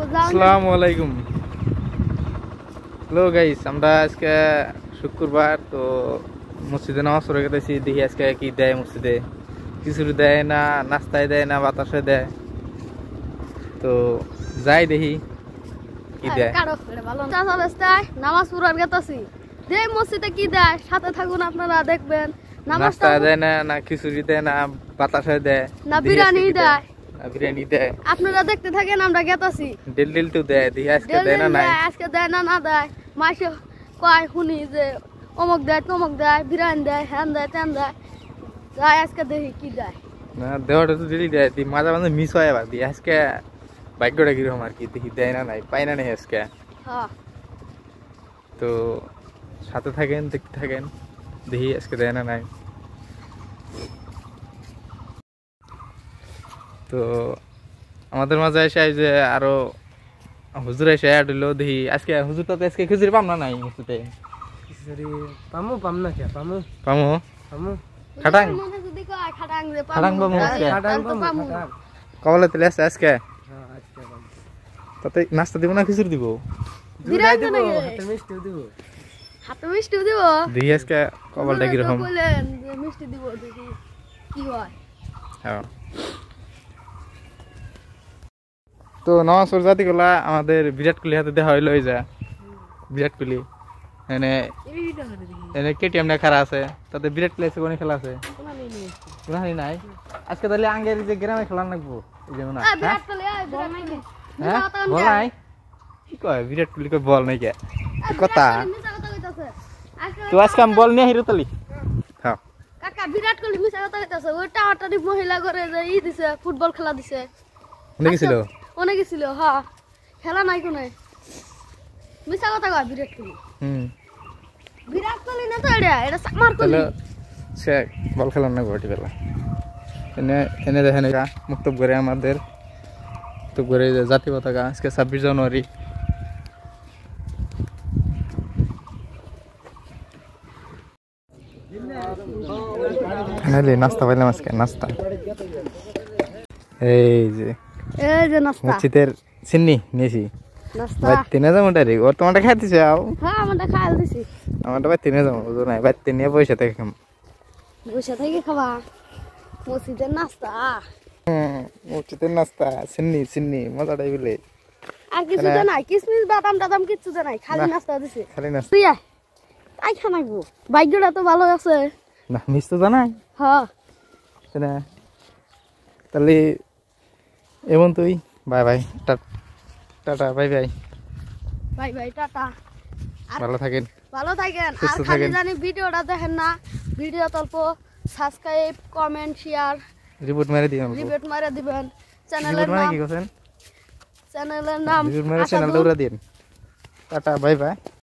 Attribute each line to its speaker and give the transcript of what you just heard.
Speaker 1: আসসালামু আলাইকুম। Hello guys, আমরা আজকে শুক্রবার তো মসজিদে নামাজ পড়ে গেছি। দেখি আজকে কি দেয় মসজিদে, কিছু দেয় না, নাস্তায় দেয় না, বাতাসে দেয়। তো যাই দেখি কি দেয়।
Speaker 2: নামাজ পড়ার গেতাছি, দেখ মসজিদে কি দেয়, সাথে থাকুন আপনারা দেখবেন।
Speaker 1: নাস্তায় দেয় না, না খিচুড়ি দেয় না, বাতাসে দেয়
Speaker 2: না, বিরিয়ানি দেয়,
Speaker 1: বিরিয়ানি দেয়।
Speaker 2: আপনারা দেখতে থাকেন, আমরা গেতাছি।
Speaker 1: ডেল তো দেয়, দেখি আজকে দেয় না নাই।
Speaker 2: আজকে দেয় না না দেয়, মাসে কয় শুনি যে অমুক দেয় তমুক দেয়, বিরিয়ানি দেয়, হ্যান দেয় তেন দেয়। যাই আজকে দেখি কি দেয়।
Speaker 1: না দেওয়াটা তো ডেলি দেয়, মাঝে মাঝে মিস হয় আবার। দিয়ে আজকে ভাগ্যটা কিরকম আর কি, দেখি দেয় না নাই, পাই না নেই আজকে। তো সাথে থাকেন, দেখতে থাকেন, দেখি আজকে দেয় না নাই। তো আমাদের মাঝে এসে যে আরো হুজুর এসে অ্যাড হইলো, দেখি আজকে হুজুরটা তো আজকে খিচুড়ি পাম না নাই মসজিদে।
Speaker 3: খিচুড়ি পামু, পাম না কে পামু
Speaker 1: পামু
Speaker 3: পামু
Speaker 1: খাটাং
Speaker 2: খাটাং যে
Speaker 1: খাটাং পামু আজকে।
Speaker 2: পামু
Speaker 1: কবলে তেলে আছে আজকে।
Speaker 3: হ্যাঁ আজকে পামু।
Speaker 1: তাতে নাস্তা দিব না খিচুড়ি দিব?
Speaker 3: বিরাই দেব, হাতে মিষ্টি দেব।
Speaker 2: হাতে মিষ্টি দিব।
Speaker 1: দেখি আজকে কবলটা কিরকম।
Speaker 2: বলেন যে মিষ্টি দিব, দেখি কি হয়।
Speaker 1: হ্যাঁ, তো নামাজ পড়ে জাতি গুলা আমাদের বিরাট কোহলি হাতে দেখা হইলো। এই যা বিরাট কোহলি এনে এনে কেটিএম না খারা আছে, তাতে বিরাট কোহলি আছে। কোন খেলা আছে? কোনো নাই আজকে। তাহলে আঙ্গের যে গ্রামে খেলা লাগবো, এই যেমন
Speaker 2: বিরাট কোহলি বল নাই নে।
Speaker 1: হ্যাঁ বল নাই, কি কয় বিরাট কোহলি কয় বল নাই কে কথা। তো আজকে আমি বল নিয়ে হিরো তালি। হ্যাঁ
Speaker 2: কাকা, বিরাট কোহলি মিছা কথা কইতাছে। ওই টাটারি মহিলা করে যে ই দিছে, ফুটবল খেলা দিছে।
Speaker 1: দেখেছিল
Speaker 2: অনেক গেছিল। হ্যাঁ, খেলা নাই কোনে, মিছা কথা কয় বিরাট কোহলি। বিরাট কোহলি না তো, এটা সামার কোহলি।
Speaker 1: সে বল খেলার না ঘটি বেলা এনে এনে দেখেন মুক্তব করে আমাদের তো করে জাতীয় পতাকা আজকে 26 জানুয়ারি। নাস্তা পাইলাম আজকে, নাস্তা এই যে
Speaker 2: নাস্তা
Speaker 1: মসজিদের চিন্নি নিয়েছি।
Speaker 2: নাস্তা
Speaker 1: বাইতে নিয়ে যাবো ডাইরেক্ট। ওর তোমারটা খাইতেছে?
Speaker 2: হ্যাঁ, আমারটা খাই দিছি।
Speaker 1: আমারটা বাইতে নিয়ে যাবো, বুঝো না? বাইতে নিয়ে পয়সা থেকে খাম।
Speaker 2: বসে থেকে খাবা মসজিদের নাস্তা।
Speaker 1: মসজিদের নাস্তা চিন্নি চিন্নি মজাটাই বলে।
Speaker 2: আর কিছু তো নাই, কিসমিস বাদাম টাদাম কিছু তো নাই, খালি নাস্তা দিছে।
Speaker 1: খালি নাস্তা
Speaker 2: তাই খানাইবো। ভাগ্যটা তো ভালো আছে
Speaker 1: না, মিস তো জানাই।
Speaker 2: হ্যাঁ,
Speaker 1: তাহলে এমন তুই bye bye, tata bye bye,
Speaker 2: bye bye, tata.
Speaker 1: ভালো থাকেন,
Speaker 2: ভালো থাকেন। আর
Speaker 1: সুস্থ
Speaker 2: খালি
Speaker 1: থাকেন।
Speaker 2: জানি ভিডিওটা দেখেন না, ভিডিও তল্প সাবস্ক্রাইব, কমেন্ট, শেয়ার,
Speaker 1: রিপোর্ট মেরে দিবেন।
Speaker 2: রিপোর্ট মারা দিবেন।
Speaker 1: রিপোর্ট মানে কি করছেন?
Speaker 2: চ্যানেলের নাম
Speaker 1: রিপোর্ট মেরে চ্যানেলটা উড়া দিন। Tata bye bye.